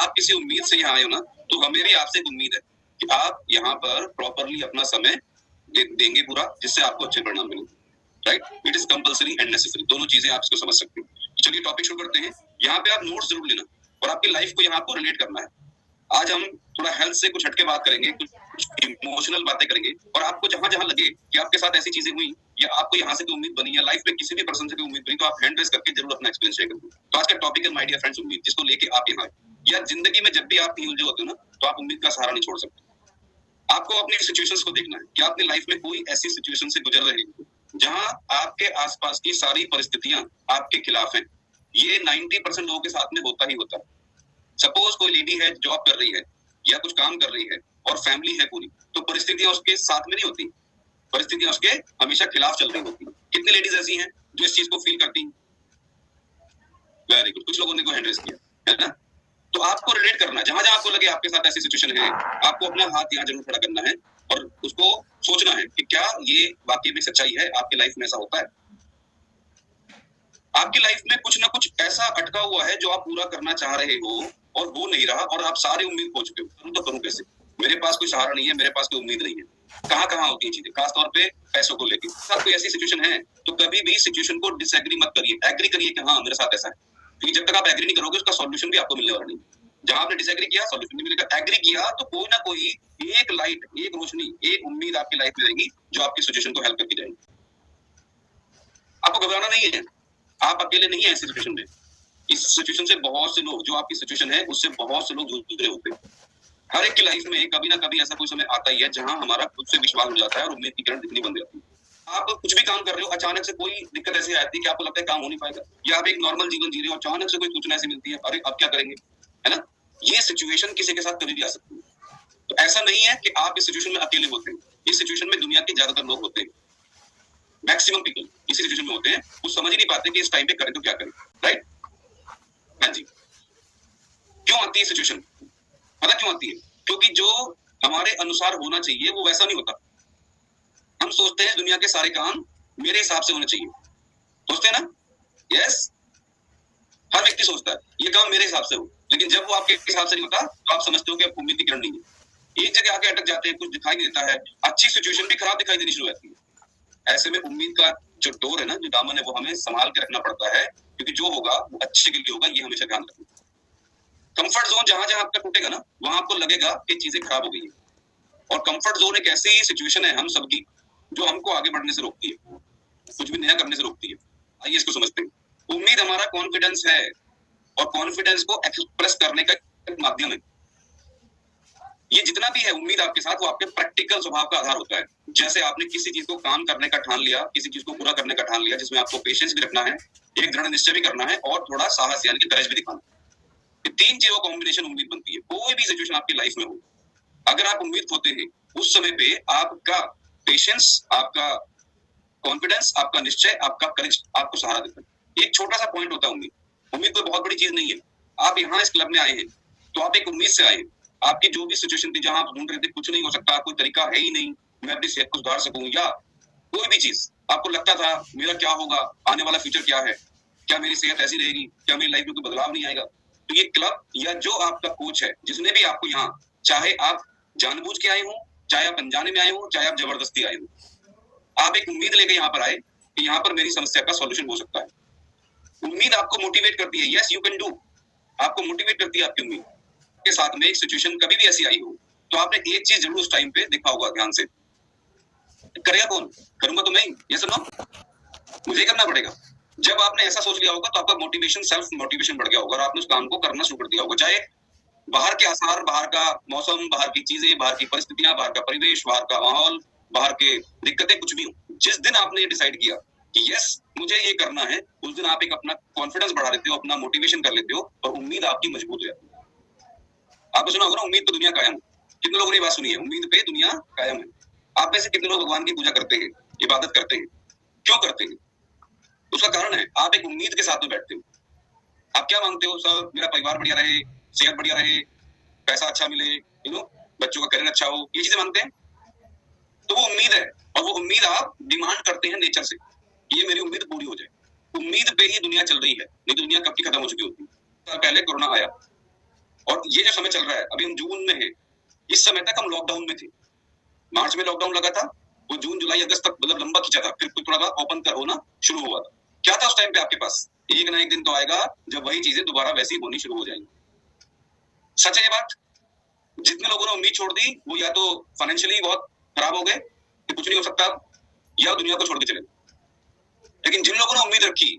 आप किसी उम्मीद से यहाँ आए हो ना, तो हमें भी आपसे एक उम्मीद है कि आप यहाँ पर प्रॉपरली अपना समय देंगे पूरा, जिससे आपको अच्छे परिणाम मिले। Right, it is compulsory and necessary, दोनों चीजें आप इसको समझ सकते हो। चलिए टॉपिक शुरू करते हैं। यहाँ पे आप नोट्स जरूर लेना और आपकी लाइफ को यहाँ आपको रिलेट करना है। आज हम थोड़ा हेल्थ से कुछ हटके बात करेंगे, कुछ इमोशनल बातें करेंगे, और आपको जहां जहां लगे कि आपके साथ ऐसी चीजें हुई या आपको यहाँ से कोई उम्मीद बनी या लाइफ में किसी भी पर्सन से कोई उम्मीद बनी, तो आप हैंड रेस करके जरूर अपना एक्सपीरियंस शेयर करेंगे। तो आज का टॉपिक है माय डियर फ्रेंड्स, उम्मीद, जिसको लेके आप यहाँ आए। या जिंदगी में जब भी आप उलझे होते हो ना, तो आप उम्मीद का सहारा नहीं छोड़ सकते। आपको अपनी सिचुएशंस को देखना है कि आपकी लाइफ में कोई ऐसी सिचुएशन से गुजर रहे हैं जहां आपके आसपास की सारी परिस्थितियां आपके खिलाफ हैं। ये 90% लोगों के साथ में होता ही होता है। सपोज कोई लेडी है, जॉब कर रही है या कुछ काम कर रही है और फैमिली है पूरी, तो परिस्थितियां उसके साथ में नहीं होती, परिस्थितियां उसके हमेशा खिलाफ चल रही होती। कितनी लेडीज ऐसी हैं जो इस चीज को फील करती हैं? वेरी गुड, कुछ लोगों ने को हैंड रेस किया है ना। तो आपको रिलेट करना है, जहां जहां आपको लगे आपके साथ ऐसी सिचुएशन है, आपको अपना हाथ यहाँ जरूर खड़ा करना है और उसको सोचना है कि क्या ये वाकई में सच्चाई है, आपकी लाइफ में ऐसा होता है। आपकी लाइफ में कुछ ना कुछ ऐसा अटका हुआ है जो आप पूरा करना चाह रहे हो और वो नहीं रहा, और आप सारी उम्मीद खो चुके हो। करूं तो करूं कैसे, मेरे पास कोई सहारा नहीं है, मेरे पास कोई उम्मीद नहीं है। कहां कहां होती है चीजें, खासतौर पे पैसों को लेकर। साथ कोई ऐसी सिचुएशन है तो कभी भी सिचुएशन को डिसएग्री मत करिए, एग्री करिए कि हाँ मेरे साथ ऐसा है, क्योंकि जब तक आप एग्री नहीं करोगे उसका सॉल्यूशन भी आपको मिलने वाला नहीं। जहां आपने डिसएग्री किया सॉल्यूशन नहीं मिलेगा, एग्री किया तो कोई ना कोई एक लाइट, एक रोशनी, एक उम्मीद आपकी लाइफ में रहेगी जो आपकी सिचुएशन को हेल्प करके जाएगी। आपको घबराना नहीं है, आप अकेले नहीं है इस सिचुएशन में। इस सिचुएशन से बहुत से लोग, जो आपकी सिचुएशन है उससे बहुत से लोग जूझ रहे होते हैं। हर एक की लाइफ में कभी ना कभी ऐसा कोई समय आता ही है जहां हमारा खुद से विश्वास हो जाता है और उम्मीद की किरण दिखनी बंद जाती है। आप कुछ भी काम कर रहे हो, अचानक से कोई दिक्कत ऐसी आती है कि आपको लगता है काम हो नहीं पाएगा, या आप एक नॉर्मल जीवन जी रहे हो, अचानक से कोई सूचना ऐसी मिलती है, अरे अब क्या करेंगे, है ना। ये सिचुएशन किसी के साथ कभी भी आ सकती है। तो ऐसा नहीं है कि आप इस सिचुएशन में अकेले होते हैं। इस सिचुएशन में दुनिया के ज्यादातर लोग होते हैं, मैक्सिमम पीपल इसी सिचुएशन में होते हैं। वो समझ ही नहीं पाते कि इस टाइम पे करें तो क्या करें। राइट, हाँ जी। क्यों आती है सिचुएशन, पता क्यों आती है? क्योंकि जो हमारे अनुसार होना चाहिए वो वैसा नहीं होता। हम सोचते हैं दुनिया के सारे काम मेरे हिसाब से होने चाहिए, सोचते हैं ना। यस, हर व्यक्ति सोचता है ये काम मेरे हिसाब से हो, लेकिन जब वो आपके हिसाब से नहीं होता तो आप समझते हो कि आपको उम्मीद की किरण नहीं है। एक जगह आके अटक जाते हैं, कुछ दिखाई नहीं देता है, अच्छी सिचुएशन भी खराब दिखाई देनी शुरू होती है। ऐसे में उम्मीद का जो डोर है ना, जो दामन है, वो हमें संभाल के रखना पड़ता है, क्योंकि जो होगा वो अच्छे के लिए होगा, ये हमेशा ध्यान रखना। कंफर्ट जोन जहां जहां आपका टूटेगा ना, वहां आपको लगेगा कि चीजें खराब हो गई है। और कंफर्ट जोन एक ऐसी सिचुएशन है हम सबकी जो हमको आगे बढ़ने से रोकती है, कुछ भी नया करने से रोकती है। आइए इसको समझते हैं। उम्मीद हमारा कॉन्फिडेंस है, और कॉन्फिडेंस को एक्सप्रेस करने का एक माध्यम है। ये जितना भी है उम्मीद आपके साथ, वो आपके प्रैक्टिकल स्वभाव का आधार होता है। जैसे आपने किसी चीज को काम करने का ठान लिया, किसी चीज को पूरा करने का ठान लिया, जिसमें आपको पेशेंस भी रखना है, एक दृढ़ निश्चय भी करना है, और थोड़ा साहस यानी कि करेज भी दिखाना है। ये तीन चीजों का कॉम्बिनेशन उम्मीद बनती है। कोई भी सिचुएशन आपकी लाइफ में हो, अगर आप उम्मीद खोते हैं, उस समय पे आपका पेशेंस, आपका कॉन्फिडेंस, आपका निश्चय, आपका करेज आपको सहारा देता है। एक छोटा सा पॉइंट होता है उम्मीद। उम्मीद कोई बहुत बड़ी चीज नहीं है। आप यहाँ इस क्लब में आए हैं तो आप एक उम्मीद से आए हैं। आपकी जो भी सिचुएशन थी, जहां आप ढूंढ रहे थे कुछ नहीं हो सकता, कोई तरीका है ही नहीं मैं अपनी सेहत को सुधार सकूं, या कोई भी चीज आपको लगता था मेरा क्या होगा, आने वाला फ्यूचर क्या है, क्या मेरी सेहत ऐसी रहेगी, क्या मेरी लाइफ में कोई बदलाव नहीं आएगा। तो ये क्लब या जो आपका कोच है, जिसने भी आपको यहाँ, चाहे आप जानबूझ के आए हो, चाहे आप अनजाने में आए हो, चाहे आप जबरदस्ती आए हो, आप एक उम्मीद लेके यहाँ पर आए कि यहाँ पर मेरी समस्या का सॉल्यूशन हो सकता है। उम्मीद आपको मोटिवेट करती है, यस यू कैन डू, आपको मोटिवेट करती है आपकी उम्मीद के साथ में। एक सिचुएशन कभी भी ऐसी आई हो तो आपने एक चीज जरूर उस टाइम पे देखा होगा ध्यान से, करेगा कौन, करूंगा तो मैं ही, ये सुनो मुझे करना पड़ेगा। जब आपने ऐसा सोच लिया होगा तो आपका मोटिवेशन, सेल्फ मोटिवेशन बढ़ गया होगा और आपने उस काम को करना शुरू कर दिया होगा। चाहे बाहर के आसार, बाहर का मौसम, बाहर की चीजें, बाहर की परिस्थितियां, बाहर का परिवेश, बाहर का माहौल, बाहर के दिक्कतें कुछ भी हो, जिस दिन आपने डिसाइड किया कि यस मुझे ये करना है, उस दिन आप एक अपना कॉन्फिडेंस बढ़ा लेते हो, अपना मोटिवेशन कर लेते हो, और उम्मीद आपकी मजबूत हो जाती है। आपने सुना होगा ना, उम्मीद पे दुनिया कायम। कितने लोगों ने बात सुनी है, उम्मीद पे दुनिया कायम है। आप में से कितने लोग भगवान की पूजा करते हैं, इबादत करते हैं? क्यों करते हैं? उसका कारण है आप एक उम्मीद के साथ में बैठते हो। आप क्या मांगते हो? सर मेरा परिवार बढ़िया रहे, सेहत बढ़िया रहे, पैसा अच्छा मिले, बच्चों का करियर अच्छा हो, ये चीजें मांगते हैं। तो वो उम्मीद है, और वो उम्मीद आप डिमांड करते हैं नेचर से, ये मेरी उम्मीद पूरी हो जाए। उम्मीद पे ही दुनिया चल रही है, नहीं तो दुनिया कब की खत्म हो चुकी होती है। साल पहले कोरोना आया, और ये जो समय चल रहा है, अभी हम जून में है, इस समय तक हम लॉकडाउन में थे। मार्च में लॉकडाउन लगा था, वो जून जुलाई अगस्त तक मतलब लंबा खींचा था, फिर थोड़ा ओपन कर होना शुरू हुआ था। क्या था उस टाइम पे आपके पास? एक ना एक दिन तो आएगा जब वही चीजें दोबारा वैसी होनी शुरू हो जाएंगी। सच है ये बात। जितने लोगों ने उम्मीद छोड़ दी वो या तो फाइनेंशियली बहुत खराब हो गए कि कुछ नहीं हो सकता, या दुनिया को छोड़ के चले। लेकिन जिन लोगों ने उम्मीद रखी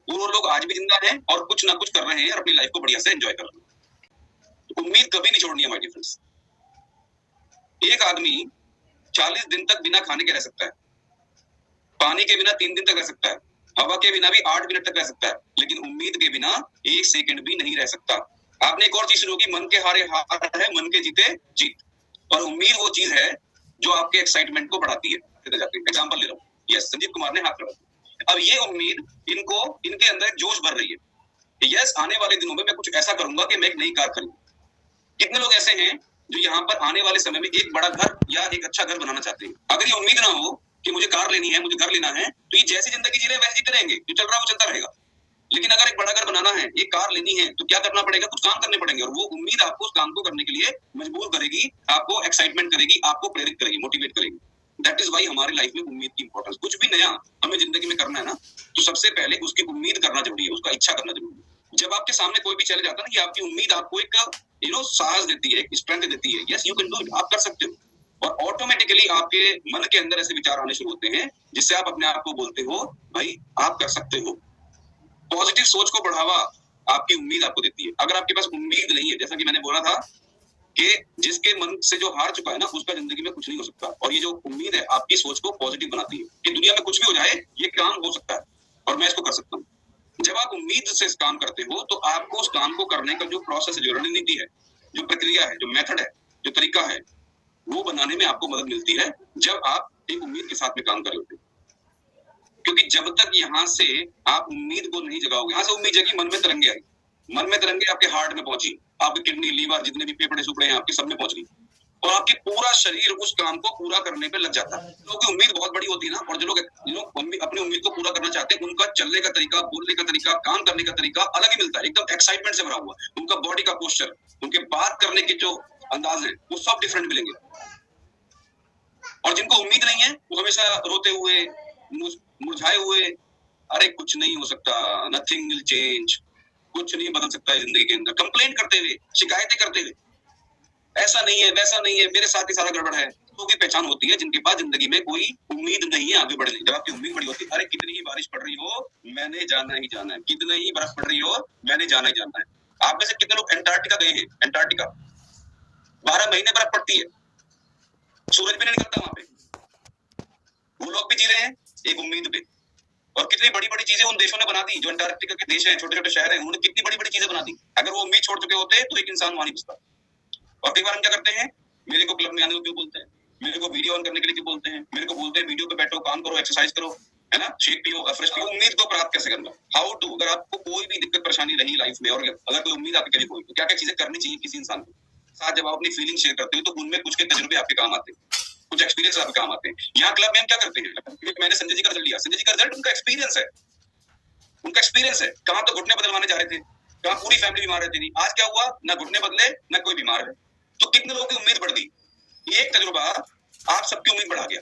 वो लोग आज भी जिंदा हैं और कुछ ना कुछ कर रहे हैं और अपनी लाइफ को बढ़िया से एंजॉय कर रहे हैं। तो उम्मीद कभी नहीं छोड़नी है माय डियर फ्रेंड्स। एक आदमी 40 दिन तक बिना खाने के रह सकता है, पानी के बिना 3 दिन तक रह सकता है, हवा के बिना भी 8 मिनट तक रह सकता है, लेकिन उम्मीद के बिना 1 सेकंड भी नहीं रह सकता। आपने एक और चीज शुरू की, मन के हारे हार है, मन के जीते जीत। और उम्मीद वो चीज है जो आपके एक्साइटमेंट को बढ़ाती है। एग्जाम्पल ले रहा हूँ, यस, संजीव कुमार ने हाथ रखा। अब ये उम्मीद इनको इनके अंदर एक जोश भर रही है। यस, आने वाले दिनों में मैं कुछ ऐसा करूंगा कि मैं एक नई कार खरीदूं। कितने लोग ऐसे हैं जो यहाँ पर आने वाले समय में एक बड़ा घर या एक अच्छा घर बनाना चाहते हैं? अगर ये उम्मीद ना हो कि मुझे कार लेनी है, मुझे घर लेना है, तो ये जैसी जिंदगी जी रहे वैसे जीते रहेंगे, जो चल रहा है वो चलता रहेगा। लेकिन अगर एक बड़ा घर बनाना है, एक कार लेनी है, तो क्या करना पड़ेगा? कुछ काम करने पड़ेंगे, और वो उम्मीद आपको उस काम को करने के लिए मजबूर करेगी, आपको एक्साइटमेंट करेगी, आपको प्रेरित करेगी, मोटिवेट करेगी। दैट इज वाई हमारी लाइफ में उम्मीद की इंपॉर्टेंस। कुछ भी नया हमें जिंदगी में करना है ना, तो सबसे पहले उसकी उम्मीद करना जरूरी है, उसका इच्छा करना जरूरी है। जब आपके सामने कोई भी चले जाता है ना, कि आपकी उम्मीद आपको एक साहस देती है, स्ट्रेंथ देती है, yes you can do it, आप कर सकते हो। और ऑटोमेटिकली आपके मन के अंदर ऐसे विचार आने शुरू होते हैं जिससे आप अपने आप को बोलते हो भाई आप कर सकते हो। पॉजिटिव सोच को बढ़ावा आपकी उम्मीद आपको देती है। अगर आपके पास उम्मीद नहीं है, जैसा कि मैंने बोला था कि जिसके मन से जो हार चुका है ना, उसका जिंदगी में कुछ नहीं हो सकता। और ये जो उम्मीद है आपकी सोच को पॉजिटिव बनाती है कि दुनिया में कुछ भी हो जाए, ये काम हो सकता है और मैं इसको कर सकता हूँ। जब आप उम्मीद से इस काम करते हो तो आपको उस काम को करने का जो प्रोसेस है, जो रणनीति है, जो प्रक्रिया है, जो मेथड है, जो तरीका है, वो बनाने में आपको मदद मिलती है जब आप एक उम्मीद के साथ में काम कर रहे होते हैं। क्योंकि जब तक यहाँ से आप उम्मीद को नहीं जगाओगे, यहाँ से उम्मीद जगी, मन में तरंगे आई, मन में तरंगे आपके हार्ट में पहुंची, आपके किडनी, लीवर, जितने भी फेफड़े सुपड़े हैं आपके, सब में पहुंच गई, और आपकी पूरा शरीर उस काम को पूरा करने पे लग जाता है। लोगों की उम्मीद बहुत बड़ी होती है ना, और जो लोग अपनी उम्मीद को पूरा करना चाहते हैं, उनका चलने का तरीका, बोलने का तरीका, काम करने का तरीका अलग ही मिलता है, एकदम एक्साइटमेंट से भरा हुआ। उनका बॉडी का पोस्चर, उनके बात करने के जो अंदाज है, वो सब डिफरेंट मिलेंगे। और जिनको उम्मीद नहीं है वो हमेशा रोते हुए, मुरझाए हुए, अरे कुछ नहीं हो सकता, नथिंग विल चेंज, कुछ नहीं बदल सकता है जिंदगी के अंदर, कंप्लेंट करते हुए, शिकायतें करते हुए, ऐसा नहीं है, वैसा नहीं है, मेरे साथ ही सारा गड़बड़ है। तो की पहचान होती है जिनके पास जिंदगी में कोई उम्मीद नहीं है आगे बढ़ने की। जब आपकी उम्मीद बड़ी होती है, अरे कितनी ही बारिश पड़ रही हो मैंने जाना ही जाना है, कितनी ही बर्फ पड़ रही हो मैंने जाना ही जाना है। आप में से कितने लोग एंटार्क्टिका गए हैं? एंटार्क्टिका 12 महीने बर्फ पड़ती है, सूरज भी नहीं निकलता वहां पे, वो लोग भी जी रहे हैं एक उम्मीद पे। और कितनी बड़ी बड़ी चीजें उन देशों ने बना दी, जो अंटार्कटिका के देश हैं, छोटे छोटे शहर हैं, उन्होंने कितनी बड़ी बड़ी चीजें बना दी। अगर वो उम्मीद छोड़ चुके होते तो एक इंसान वहां नहीं बचता। और कई बार हम क्या करते हैं, मेरे को क्लब में आने को क्यों बोलते हैं, मेरे को वीडियो ऑन करने के लिए क्यों बोलते हैं, मेरे को बोलते हैं वीडियो पे बैठो, काम करो, एक्सरसाइज करो, है ना, शेक पियो, फ्रेश पियो। उम्मीद को प्राप्त कैसे करना, हाउ टू। अगर आपको कोई भी दिक्कत परेशानी रही लाइफ में और अगर कोई उम्मीद आपके करीब हुई, तो क्या क्या चीजें करनी चाहिए किसी इंसान को साथ। जब आप अपनी फीलिंग शेयर करते हो तो उनमें कुछ के तजुर्बे आपके काम आते हैं, कुछ एक्सपीरियंस आपके काम आते हैं। यहाँ क्लब में हम क्या करते हैं, मैंने संजय जी का रिजल्ट लिया, संजय जी का रिजल्ट उनका एक्सपीरियंस है, उनका एक्सपीरियंस है। कहाँ तो घुटने बदलवाने जा रहे थे, कहाँ पूरी फैमिली बीमार रहती थी, आज क्या हुआ, ना घुटने बदले ना कोई बीमार है। तो कितने लोगों की उम्मीद बढ़ गई, एक तजुर्बा आप सबकी उम्मीद बढ़ा गया,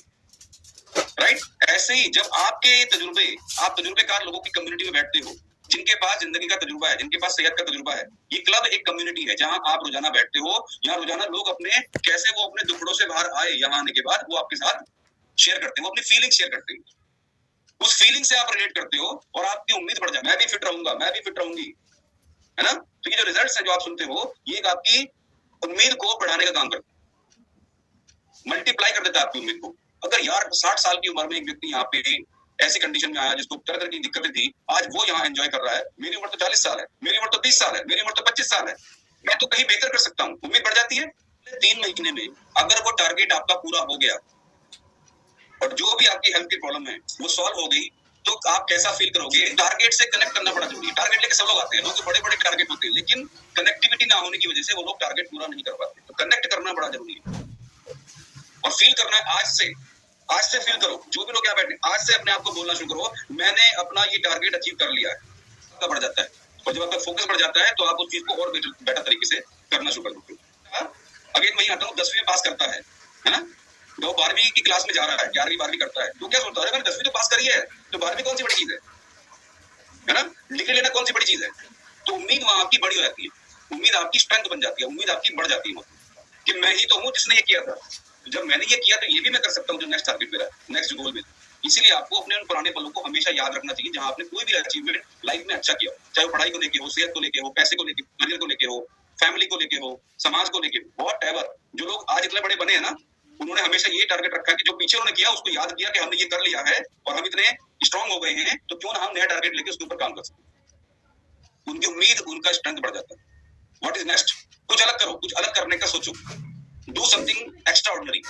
राइट। ऐसे ही जब आपके तजुर्बे, आप तजुर्बेकार लोगों की कम्युनिटी में बैठते हो, जिनके पास जिंदगी का तजुर्बा है, जिनके पास सेहत का तजुर्बा है, ये क्लब एक कम्युनिटी है जहां आप रोजाना बैठते हो। यहाँ रोजाना लोग अपने कैसे वो अपने दुखड़ों से बाहर आए, यहाँ आने के बाद वो आपके साथ शेयर करते हो, अपनी फीलिंग शेयर करते हैं, उस फीलिंग से आप रिलेट करते हो और आपकी उम्मीद बढ़ जाए, मैं भी फिट रहूंगा, मैं भी फिट रहूंगी, है ना। तो ये जो रिजल्ट्स हैं जो आप सुनते हो, ये आपकी उम्मीद को बढ़ाने का काम करता है, मल्टीप्लाई कर देता है आपकी उम्मीद को। अगर यार 60 साल की उम्र में एक व्यक्ति यहाँ पे ऐसी कंडीशन में आया जिसको तरह तरह की दिक्कतें थी, आज वो यहाँ एंजॉय कर रहा है, मेरी उम्र तो 40 साल है, मेरी उम्र तो 20 साल है, मेरी उम्र तो 25 साल है, मैं तो कहीं बेहतर कर सकता हूँ। उम्मीद बढ़ जाती है। 3 महीने में अगर वो टारगेट आपका पूरा हो गया और जो भी आपकी हेल्थ की प्रॉब्लम है वो सॉल्व हो गई, तो आप कैसा फील करोगे। टारगेट से कनेक्ट करना बड़ा जरूरी है। टारगेट लेके सब लोग आते हैं, लोगों के बड़े बड़े टारगेट होते हैं, लेकिन कनेक्टिविटी ना होने की वजह से वो लोग टारगेट पूरा नहीं कर पाते। तो कनेक्ट करना बड़ा जरूरी है और फील करना है आज से फील करो। जो भी लोग यहाँ बैठे, आज से अपने आप को बोलना शुरू करो, मैंने अपना ये टारगेट अचीव कर लिया है, बढ़ जाता है। और जब आपका फोकस बढ़ जाता है तो आप उस चीज को और बेटर तरीके से करना शुरू कर देते हो। अगेन वही आता हूँ, 10वीं पास करता है ना, तो 12वीं की क्लास में जा रहा है, 11वीं 12वीं करता है, तो क्या सोचता है, मैंने 10वीं तो पास करी है, तो 12वीं कौन सी बड़ी चीज है ना, डिग्री लेना कौन सी बड़ी चीज है। तो उम्मीद वहां आपकी बड़ी हो जाती है, उम्मीद आपकी स्ट्रेंथ बन जाती है, उम्मीद आपकी बढ़ जाती है कि मैं ही तो हूँ जिसने ये किया था, जब मैंने ये किया तो ये भी मैं कर सकता हूँ, जो नेक्स्ट टारगेट मेरा, नेक्स्ट गोल में। इसीलिए आपको अपने उन पुराने पलों को हमेशा याद रखना चाहिए, जहां आपने कोई भी अचीवमेंट लाइफ में अच्छा किया, चाहे वो पढ़ाई को लेके हो, सेहत को लेके हो, पैसे को लेके, करियर को लेके हो, फैमिली को लेके हो, समाज को लेके, व्हाटएवर। जो लोग आज इतने बड़े बने हैं ना, उन्होंने हमेशा ये टारगेट रखा है कि जो पीछे उन्होंने किया उसको याद किया कि हमने ये कर लिया है और हम इतने स्ट्रांग हो गए हैं, तो क्यों ना हम नया टारगेट लेके उसके ऊपर काम कर सकते। उनकी उम्मीद, उनका स्ट्रेंथ बढ़ जाता है। What is next? कुछ अलग करो, कुछ अलग करने का सोचो, डू समथिंग एक्स्ट्राऑर्डिनरी,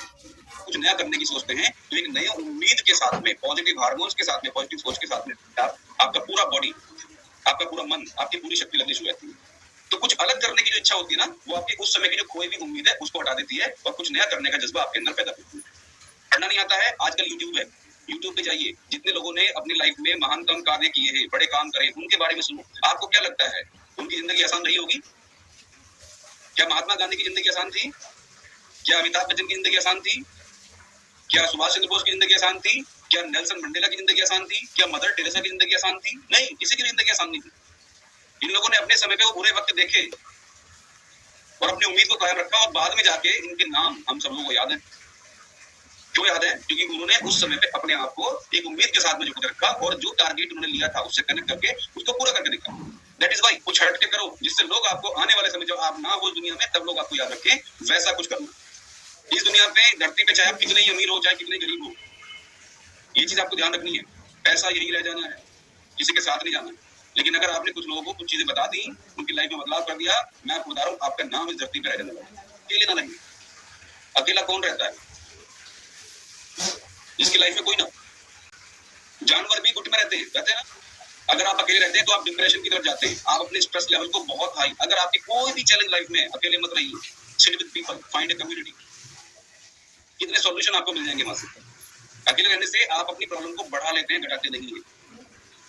कुछ नया करने की सोचते हैं तो एक नई उम्मीद के साथ में, पॉजिटिव हार्मोन्स के साथ में, पॉजिटिव सोच के साथ में आपका पूरा बॉडी, आपका पूरा मन, आपकी पूरी शक्ति लगनी शुरू होती है। तो कुछ अलग करने की जो इच्छा होती है ना, वो आपकी उस समय की जो खोई भी उम्मीद है उसको हटा देती है और कुछ नया करने का जज्बा आपके अंदर पैदा करती है। पढ़ना नहीं आता है, आजकल यूट्यूब है, यूट्यूब पे जाइए, जितने लोगों ने अपनी लाइफ में महानतम कार्य किए हैं, बड़े काम करे, उनके बारे में सुनो। आपको क्या लगता है उनकी जिंदगी आसान रही होगी? क्या महात्मा गांधी की जिंदगी आसान थी? क्या अमिताभ बच्चन की जिंदगी आसान थी? क्या सुभाष चंद्र बोस की जिंदगी आसान थी? क्या नेल्सन मंडेला की जिंदगी आसान थी? क्या मदर टेरेसा की जिंदगी आसान थी? नहीं, किसी की जिंदगी आसान नहीं थी। इन लोगों ने अपने समय पे वो बुरे वक्त देखे और अपनी उम्मीद को कायम रखा और बाद में जाके इनके नाम हम सब लोगों को याद है। क्यों याद है? क्योंकि उन्होंने उस समय पे अपने आप को एक उम्मीद के साथ में जोड़ रखा और जो टारगेट उन्होंने लिया था उससे कनेक्ट करके उसको पूरा करके देखा। दैट इज वाई कुछ हट के करो, जिससे लोग आपको आने वाले समय जब आप ना हो दुनिया में तब लोग आपको याद रखें, वैसा कुछ करना। इस दुनिया पे, धरती पे, चाहे आप कितने ही अमीर हो चाहे कितने गरीब हो, ये चीज आपको ध्यान रखनी है, पैसा यही रह जाना है, किसी के साथ नहीं जाना। लेकिन अगर आपने कुछ लोगों को कुछ चीजें बता दी, उनकी लाइफ में बदलाव कर दिया, मैं आपको बता रहा हूँ आपका नाम इस धरती पे रह जाने वाला है। अकेले ना रहेंगे। अकेला कौन रहता है जिसकी लाइफ में कोई ना, जानवर भी गुट में रहते हैं ना। अगर आप अकेले रहते हैं तो आप डिप्रेशन की तरफ जाते हैं, आप अपने स्ट्रेस लेवल को बहुत हाई। अगर आपकी कोई भी चैलेंज लाइफ में, अकेले मत रहिए, sit with people, find a community, कितने सॉल्यूशन आपको मिल जाएंगे वहां से। अकेले रहने से आप अपनी प्रॉब्लम को बढ़ा लेते हैं, घटाते नहीं है।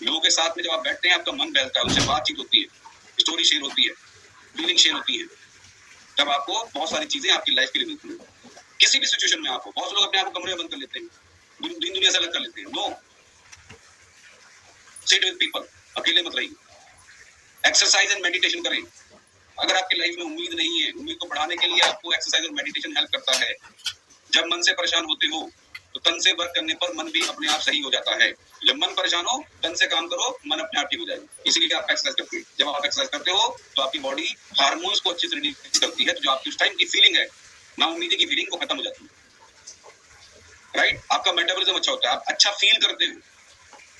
लोगों के साथ में जब आप बैठते हैं आपका मन बहलता है, उनसे बातचीत होती है, स्टोरी शेयर होती है, फीलिंग शेयर होती है, तब आपको बहुत सारी चीजें आपकी लाइफ के लिए मिलती है। किसी भी सिचुएशन में आपको, बहुत से लोग अपने आप को कमरे में बंद कर लेते हैं, दिन दुनिया से अलग कर लेते हैं। नो, सिट विद पीपल, अकेले मत रहिए। एक्सरसाइज एंड मेडिटेशन करें। अगर आपकी लाइफ में उम्मीद नहीं है, उम्मीद को बढ़ाने के लिए आपको एक्सरसाइज और मेडिटेशन हेल्प करता है। जब मन से परेशान होते हो तो तन से वर्क करने पर मन भी अपने आप सही हो जाता है। जब मन परेशान हो, तन से काम करो, मन अपने आप ठीक हो जाएगा। इसीलिए आप एक्सरसाइज करते हैं। जब आप एक्सरसाइज करते हो तो आपकी बॉडी हार्मोन्स को अच्छे से रिलीज करती है, तो जो आपकी उस टाइम की फीलिंग है, ना उम्मीद की फीलिंग, को खत्म हो जाती है। राइट? आपका मेटाबॉलिज्म अच्छा होता है, आप अच्छा फील करते हो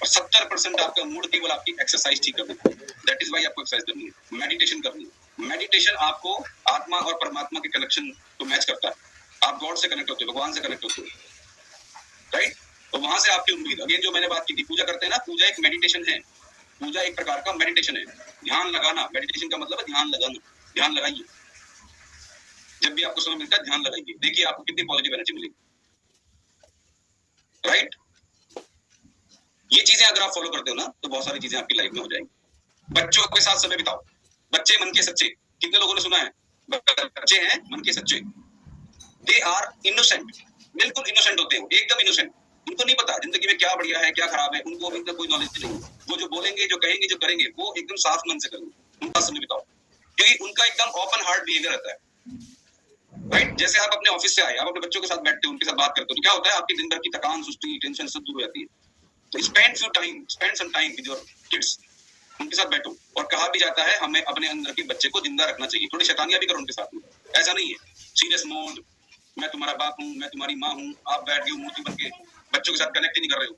और 70% आपका मूड केवल आपकी एक्सरसाइज ठीक कर देता है। दैट इज वाई आपको एक्सरसाइज करनी है, मेडिटेशन करनी है। मेडिटेशन आपको आत्मा और परमात्मा के कनेक्शन को मैच करता है। आप गॉड से कनेक्ट होते हो, भगवान से कनेक्ट होते हो। राइट? तो वहां से आपकी उम्मीद, अगेन जो मैंने बात की थी, पूजा करते हैं ना, पूजा एक मेडिटेशन है। पूजा एक प्रकार का मेडिटेशन है। ध्यान लगाना, मेडिटेशन का मतलब है ध्यान लगाना। ध्यान लगाइए, जब भी आपको समय मिलता है ध्यान लगाइए, देखिए आपको कितनी पॉजिटिव एनर्जी मिलेगी। राइट? ये चीजें अगर आप फॉलो करते हो ना तो बहुत सारी चीजें आपकी लाइफ में हो जाएंगी। बच्चों के साथ समय बिताओ। बच्चे मन के सच्चे, कितने लोगों ने सुना है बच्चे हैं मन के सच्चे? दे आर इनोसेंट, बिल्कुल इनोसेंट होते हैं, एकदम इनोसेंट। उनको नहीं पता जिंदगी में क्या बढ़िया है, क्या खराब है, उनको अभी तक कोई नॉलेज नहीं। वो जो बोलेंगे, जो कहेंगे, जो करेंगे, वो एकदम साफ मन से करेंगे। उनका समय बिताओ, क्योंकि उनका एकदम ओपन हार्ट बिहेवियर रहता है। राइट? जैसे आप अपने ऑफिस से आए, आप अपने बच्चों के साथ बैठते हो, उनके साथ बात करते हो, तो क्या होता है, आपकी दिन भर की थकान, सुस्ती, टेंशन सब दूर हो जाती है। तो spend some time with your kids, उनके साथ बैठो। और कहा भी जाता है हमें अपने अंदर के बच्चे को जिंदा रखना चाहिए, थोड़ी शैतानियां भी करो उनके साथ में। ऐसा नहीं है सीरियस मोड, मैं तुम्हारा बाप हूँ, मैं तुम्हारी माँ हूँ, आप बैठ गए मूर्ति बन के, बच्चों के साथ कनेक्ट ही नहीं कर रहे हो।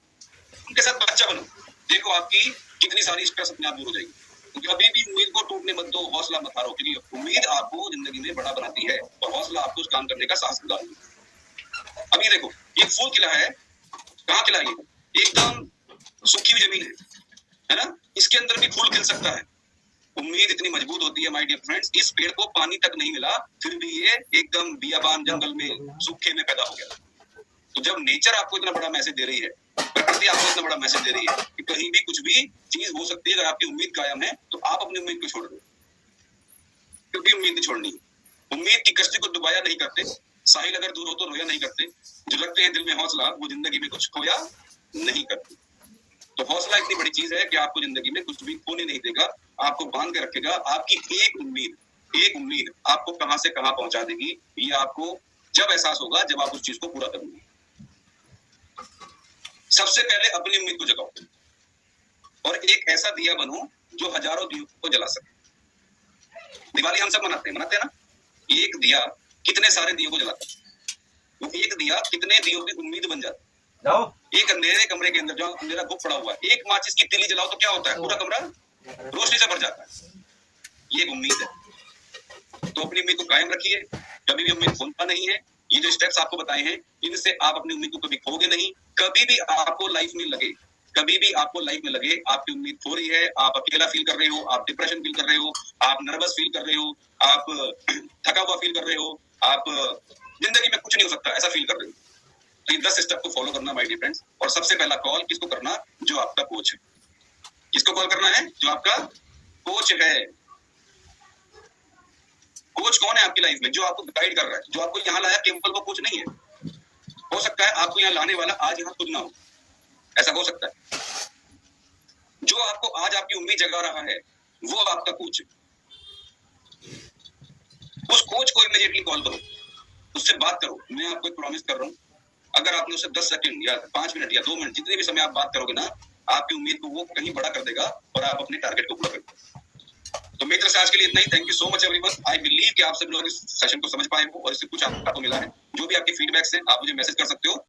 उनके साथ बच्चा बनो, देखो आपकी कितनी सारी स्ट्रेस अपने आप दूर हो जाएगी। क्योंकि अभी भी उम्मीद को टूटने मत दो, हौसला मत हारो, क्योंकि उम्मीद आपको जिंदगी में बड़ा बनाती है और हौसला आपको उस काम करने का साहस दिलाती है। अभी देखो, एक फूल खिला है, कहाँ खिला है? एकदम सूखी हुई जमीन है ना, इसके अंदर भी फूल खिल सकता है। उम्मीद इतनी मजबूत होती है माय डियर फ्रेंड्स, इस पेड़ को पानी तक नहीं मिला, फिर भी ये एकदम बियाबान जंगल में सूखे में पैदा हो गया। तो जब नेचर आपको इतना बड़ा मैसेज दे रही है प्रकृति आपको इतना बड़ा मैसेज दे रही है कि कहीं भी कुछ भी चीज हो सकती है। अगर आपकी उम्मीद कायम है तो आप अपनी उम्मीद को छोड़ दो, क्योंकि उम्मीद नहीं छोड़नी। उम्मीद की कश्ती को डुबाया नहीं करते, साहिल अगर दूर हो तो रोया नहीं करते, जो रखते हैं दिल में हौसला वो जिंदगी में कुछ खोया नहीं करते। तो हौसला इतनी बड़ी चीज है कि आपको जिंदगी में कुछ भी खोने नहीं देगा, आपको बांध के रखेगा। आपकी एक उम्मीद आपको कहां से कहां पहुंचा देगी, ये आपको जब एहसास होगा जब आप उस चीज को पूरा करोगे। सबसे पहले अपनी उम्मीद को जगाओ और एक ऐसा दिया बनो जो हजारों दियों को जला सके। दिवाली हम सब मनाते हैं ना। एक दिया कितने सारे दियों को जलाता है, वो एक दिया कितने दियों की उम्मीद बन जाता है। एक अंधेरे कमरे के अंदर जहाँ अंधेरा गुप पड़ा हुआ है, एक माचिस की तीली जलाओ तो क्या होता है, पूरा कमरा रोशनी से भर जाता है। ये एक उम्मीद है। तो अपनी उम्मीद को कायम रखिए, कभी भी उम्मीद खोना नहीं है। ये जो स्टेप्स आपको बताए हैं, इनसे आप अपनी उम्मीद को कभी खोगे नहीं। कभी भी आपको लाइफ में लगे आपकी उम्मीद खो रही है, आप अकेला फील कर रहे हो, आप डिप्रेशन फील कर रहे हो, आप नर्वस फील कर रहे हो, आप थका हुआ फील कर रहे हो, आप जिंदगी में कुछ नहीं हो सकता ऐसा फील कर रहे हो, तो इन 10 स्टेप को फॉलो करना माय डियर फ्रेंड्स। और सबसे पहला कॉल किसको करना, जो आपका कोच है। किसको कॉल करना है, जो आपका कोच है। कोच कौन है आपकी लाइफ में, जो आपको गाइड कर रहा है, जो आपको यहाँ लाया, केवल वो कोच नहीं है। हो सकता है आपको यहाँ लाने वाला आज यहाँ खुद ना हो, ऐसा हो सकता है। जो आपको आज आपकी उम्मीद जगा रहा है वो आपका कोच है। उस कोच को इमीडिएटली कॉल करो, उससे बात करो। मैं आपको एक प्रॉमिस कर रहा हूँ, अगर आपने उससे 10 सेकंड या 5 मिनट या 2 मिनट जितने भी समय आप बात करोगे ना, आपकी उम्मीद को वो कहीं बड़ा कर देगा और आप अपने टारगेट को पूरा करोगे। तो मेरी तरफ से आज के लिए इतना ही। Thank you so much everyone. I believe कि आप सभी लोग इस सेशन को समझ पाए हो और इससे कुछ आपको मिला है। जो भी आपके फीडबैक्स हैं आप मुझे मैसेज कर सकते हो।